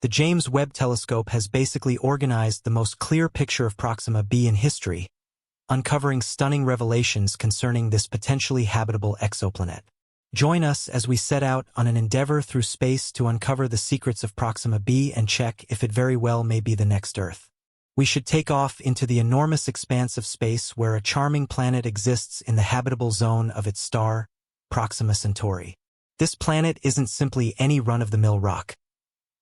The James Webb Telescope has basically organized the most clear picture of Proxima B in history, uncovering stunning revelations concerning this potentially habitable exoplanet. Join us as we set out on an endeavor through space to uncover the secrets of Proxima B and check if it very well may be the next Earth. We should take off into the enormous expanse of space where a charming planet exists in the habitable zone of its star, Proxima Centauri. This planet isn't simply any run-of-the-mill rock.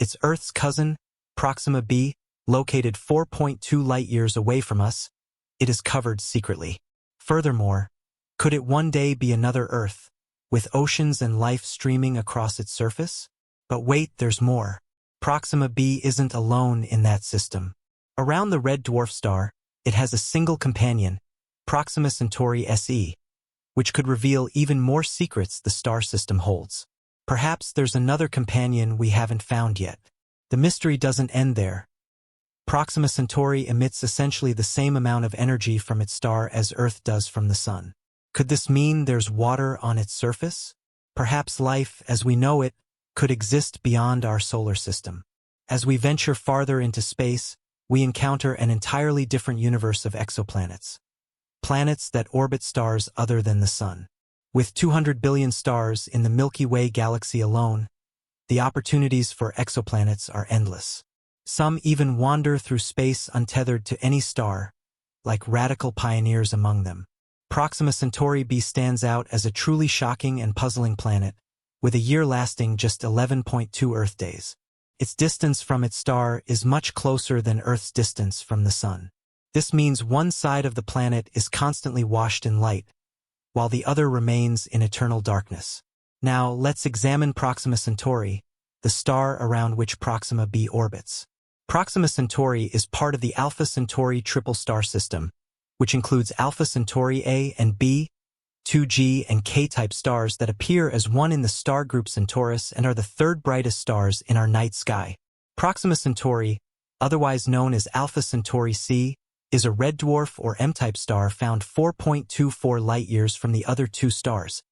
It's Earth's cousin, Proxima B, located 4.2 light-years away from us. It is covered secretly. Furthermore, could it one day be another Earth, with oceans and life streaming across its surface? But wait, there's more. Proxima B isn't alone in that system. Around the red dwarf star, it has a single companion, Proxima Centauri SE, which could reveal even more secrets the star system holds. Perhaps there's another companion we haven't found yet. The mystery doesn't end there. Proxima Centauri emits essentially the same amount of energy from its star as Earth does from the Sun. Could this mean there's water on its surface? Perhaps life, as we know it, could exist beyond our solar system. As we venture farther into space, we encounter an entirely different universe of exoplanets. Planets that orbit stars other than the Sun. With 200 billion stars in the Milky Way galaxy alone, the opportunities for exoplanets are endless. Some even wander through space untethered to any star, like radical pioneers among them. Proxima Centauri B stands out as a truly shocking and puzzling planet, with a year lasting just 11.2 Earth days. Its distance from its star is much closer than Earth's distance from the Sun. This means one side of the planet is constantly washed in light, while the other remains in eternal darkness. Now, let's examine Proxima Centauri, the star around which Proxima B orbits. Proxima Centauri is part of the Alpha Centauri triple star system, which includes Alpha Centauri A and B, 2G and K-type stars that appear as one in the star group Centaurus and are the third brightest stars in our night sky. Proxima Centauri, otherwise known as Alpha Centauri C, is a red dwarf or M-type star found 4.24 light-years from the other two stars,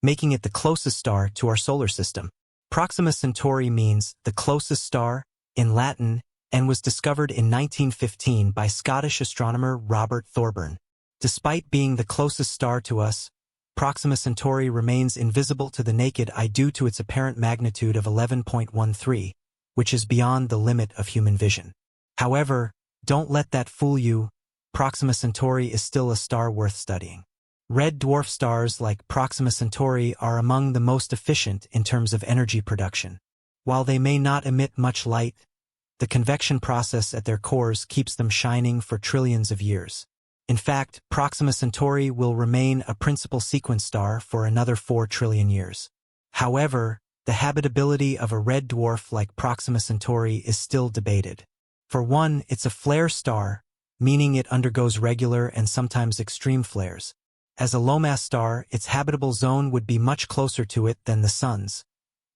making it the closest star to our solar system. Proxima Centauri means the closest star in Latin and was discovered in 1915 by Scottish astronomer Robert Thorburn. Despite being the closest star to us, Proxima Centauri remains invisible to the naked eye due to its apparent magnitude of 11.13, which is beyond the limit of human vision. However, don't let that fool you. Proxima Centauri is still a star worth studying. Red dwarf stars like Proxima Centauri are among the most efficient in terms of energy production. While they may not emit much light, the convection process at their cores keeps them shining for trillions of years. In fact, Proxima Centauri will remain a principal sequence star for another 4 trillion years. However, the habitability of a red dwarf like Proxima Centauri is still debated. For one, it's a flare star, meaning it undergoes regular and sometimes extreme flares. As a low-mass star, its habitable zone would be much closer to it than the Sun's,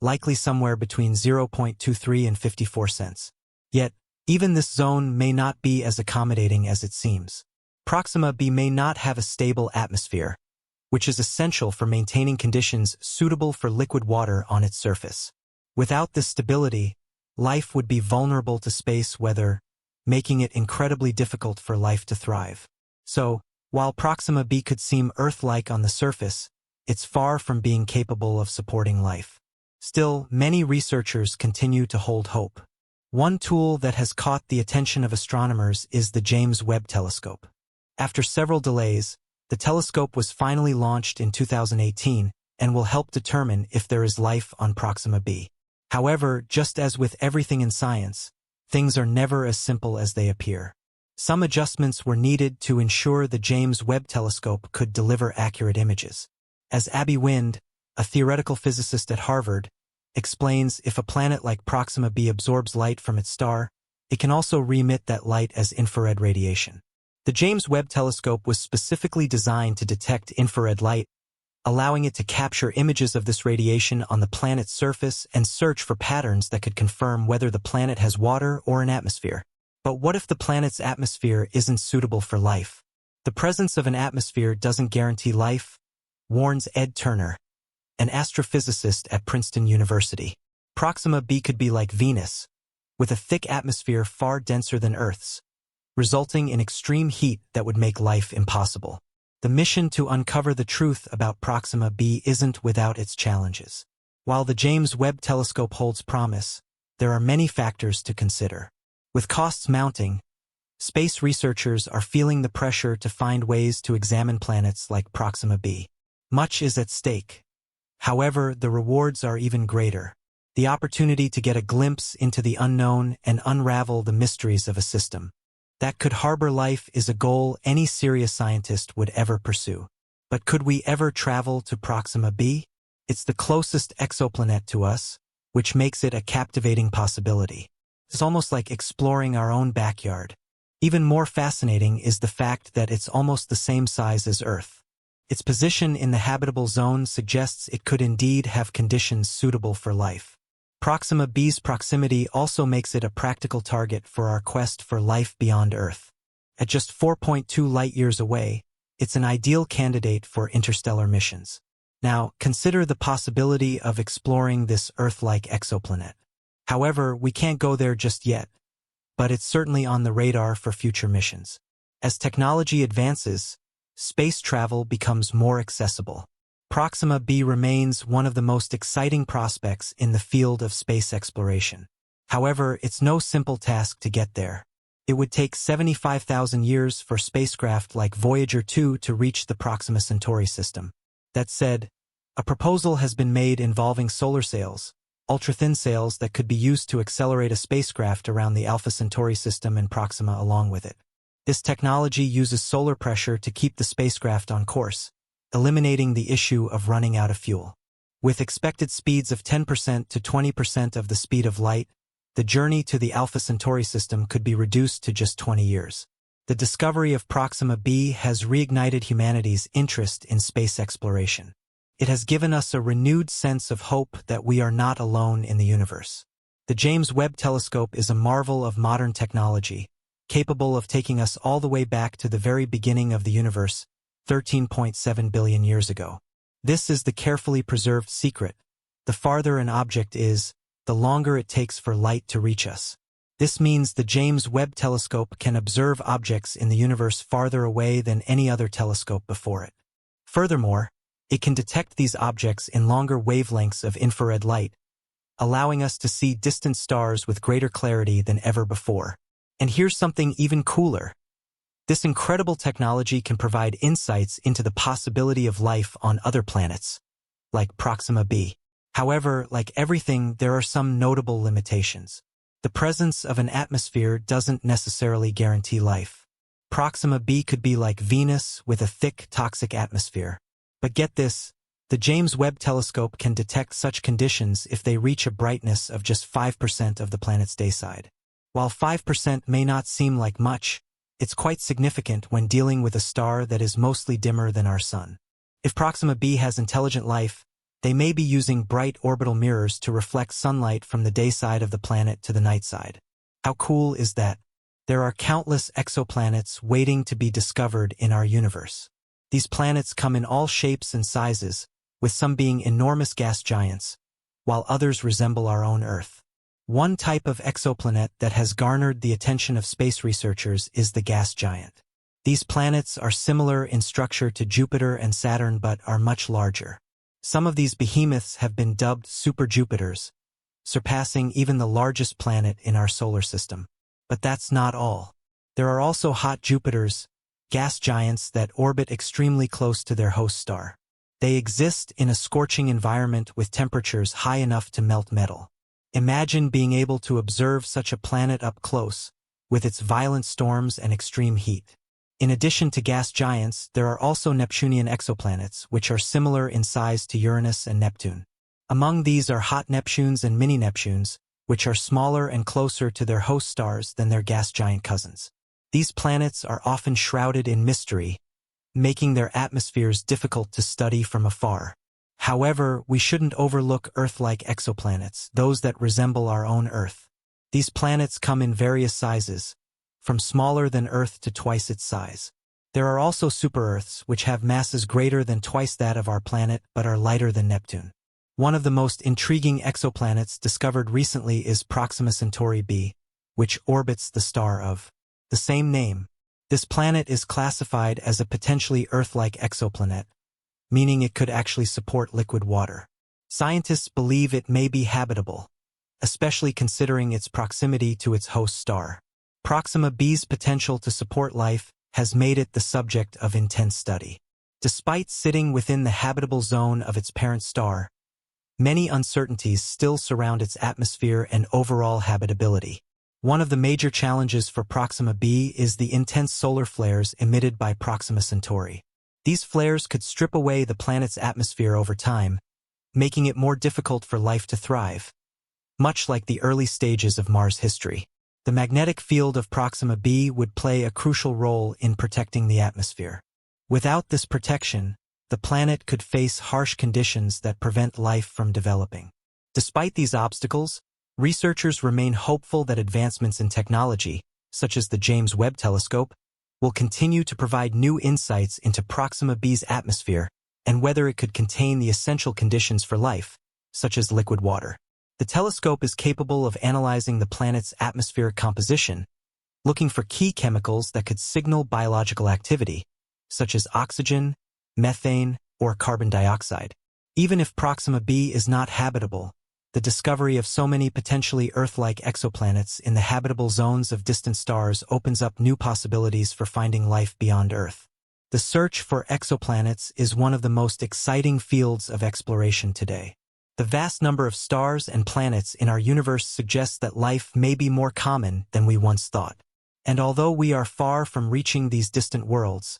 likely somewhere between 0.23 and 54 cents. Yet, even this zone may not be as accommodating as it seems. Proxima B may not have a stable atmosphere, which is essential for maintaining conditions suitable for liquid water on its surface. Without this stability, life would be vulnerable to space weather, making it incredibly difficult for life to thrive. So, while Proxima B could seem Earth-like on the surface, it's far from being capable of supporting life. Still, many researchers continue to hold hope. One tool that has caught the attention of astronomers is the James Webb Telescope. After several delays, the telescope was finally launched in 2018 and will help determine if there is life on Proxima B. However, just as with everything in science, things are never as simple as they appear. Some adjustments were needed to ensure the James Webb Telescope could deliver accurate images. As Abby Wind, a theoretical physicist at Harvard, explains, if a planet like Proxima B absorbs light from its star, it can also re-emit that light as infrared radiation. The James Webb Telescope was specifically designed to detect infrared light, allowing it to capture images of this radiation on the planet's surface and search for patterns that could confirm whether the planet has water or an atmosphere. But what if the planet's atmosphere isn't suitable for life? The presence of an atmosphere doesn't guarantee life, warns Ed Turner, an astrophysicist at Princeton University. Proxima B could be like Venus, with a thick atmosphere far denser than Earth's, resulting in extreme heat that would make life impossible. The mission to uncover the truth about Proxima B isn't without its challenges. While the James Webb Telescope holds promise, there are many factors to consider. With costs mounting, space researchers are feeling the pressure to find ways to examine planets like Proxima B. Much is at stake. However, the rewards are even greater. The opportunity to get a glimpse into the unknown and unravel the mysteries of a system that could harbor life is a goal any serious scientist would ever pursue. But could we ever travel to Proxima B? It's the closest exoplanet to us, which makes it a captivating possibility. It's almost like exploring our own backyard. Even more fascinating is the fact that it's almost the same size as Earth. Its position in the habitable zone suggests it could indeed have conditions suitable for life. Proxima B's proximity also makes it a practical target for our quest for life beyond Earth. At just 4.2 light-years away, it's an ideal candidate for interstellar missions. Now, consider the possibility of exploring this Earth-like exoplanet. However, we can't go there just yet, but it's certainly on the radar for future missions. As technology advances, space travel becomes more accessible. Proxima B remains one of the most exciting prospects in the field of space exploration. However, it's no simple task to get there. It would take 75,000 years for spacecraft like Voyager 2 to reach the Proxima Centauri system. That said, a proposal has been made involving solar sails, ultra-thin sails that could be used to accelerate a spacecraft around the Alpha Centauri system and Proxima along with it. This technology uses solar pressure to keep the spacecraft on course, eliminating the issue of running out of fuel. With expected speeds of 10% to 20% of the speed of light, the journey to the Alpha Centauri system could be reduced to just 20 years. The discovery of Proxima B has reignited humanity's interest in space exploration. It has given us a renewed sense of hope that we are not alone in the universe. The James Webb Telescope is a marvel of modern technology, capable of taking us all the way back to the very beginning of the universe, 13.7 billion years ago. This is the carefully preserved secret. The farther an object is, the longer it takes for light to reach us. This means the James Webb Telescope can observe objects in the universe farther away than any other telescope before it. Furthermore, it can detect these objects in longer wavelengths of infrared light, allowing us to see distant stars with greater clarity than ever before. And here's something even cooler. This incredible technology can provide insights into the possibility of life on other planets, like Proxima B. However, like everything, there are some notable limitations. The presence of an atmosphere doesn't necessarily guarantee life. Proxima B could be like Venus with a thick, toxic atmosphere. But get this, the James Webb Telescope can detect such conditions if they reach a brightness of just 5% of the planet's dayside. While 5% may not seem like much, it's quite significant when dealing with a star that is mostly dimmer than our Sun. If Proxima B has intelligent life, they may be using bright orbital mirrors to reflect sunlight from the day side of the planet to the night side. How cool is that? There are countless exoplanets waiting to be discovered in our universe. These planets come in all shapes and sizes, with some being enormous gas giants, while others resemble our own Earth. One type of exoplanet that has garnered the attention of space researchers is the gas giant. These planets are similar in structure to Jupiter and Saturn but are much larger. Some of these behemoths have been dubbed super Jupiters, surpassing even the largest planet in our solar system. But that's not all. There are also hot Jupiters, gas giants that orbit extremely close to their host star. They exist in a scorching environment with temperatures high enough to melt metal. Imagine being able to observe such a planet up close, with its violent storms and extreme heat. In addition to gas giants, there are also Neptunian exoplanets, which are similar in size to Uranus and Neptune. Among these are hot Neptunes and mini-Neptunes, which are smaller and closer to their host stars than their gas giant cousins. These planets are often shrouded in mystery, making their atmospheres difficult to study from afar. However, we shouldn't overlook Earth-like exoplanets, those that resemble our own Earth. These planets come in various sizes, from smaller than Earth to twice its size. There are also super-Earths, which have masses greater than twice that of our planet but are lighter than Neptune. One of the most intriguing exoplanets discovered recently is Proxima Centauri b, which orbits the star of the same name. This planet is classified as a potentially Earth-like exoplanet, meaning it could actually support liquid water. Scientists believe it may be habitable, especially considering its proximity to its host star. Proxima B's potential to support life has made it the subject of intense study. Despite sitting within the habitable zone of its parent star, many uncertainties still surround its atmosphere and overall habitability. One of the major challenges for Proxima B is the intense solar flares emitted by Proxima Centauri. These flares could strip away the planet's atmosphere over time, making it more difficult for life to thrive. Much like the early stages of Mars history, the magnetic field of Proxima B would play a crucial role in protecting the atmosphere. Without this protection, the planet could face harsh conditions that prevent life from developing. Despite these obstacles, researchers remain hopeful that advancements in technology, such as the James Webb Telescope, will continue to provide new insights into Proxima B's atmosphere and whether it could contain the essential conditions for life, such as liquid water. The telescope is capable of analyzing the planet's atmospheric composition, looking for key chemicals that could signal biological activity, such as oxygen, methane, or carbon dioxide. Even if Proxima B is not habitable, the discovery of so many potentially Earth-like exoplanets in the habitable zones of distant stars opens up new possibilities for finding life beyond Earth. The search for exoplanets is one of the most exciting fields of exploration today. The vast number of stars and planets in our universe suggests that life may be more common than we once thought. And although we are far from reaching these distant worlds,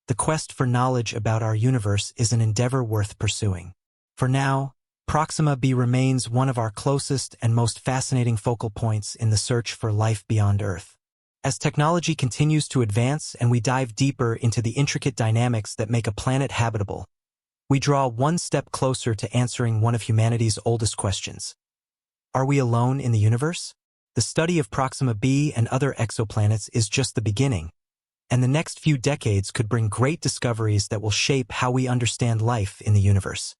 the quest for knowledge about our universe is an endeavor worth pursuing. For now, Proxima B remains one of our closest and most fascinating focal points in the search for life beyond Earth. As technology continues to advance and we dive deeper into the intricate dynamics that make a planet habitable, we draw one step closer to answering one of humanity's oldest questions. Are we alone in the universe? The study of Proxima B and other exoplanets is just the beginning, and the next few decades could bring great discoveries that will shape how we understand life in the universe.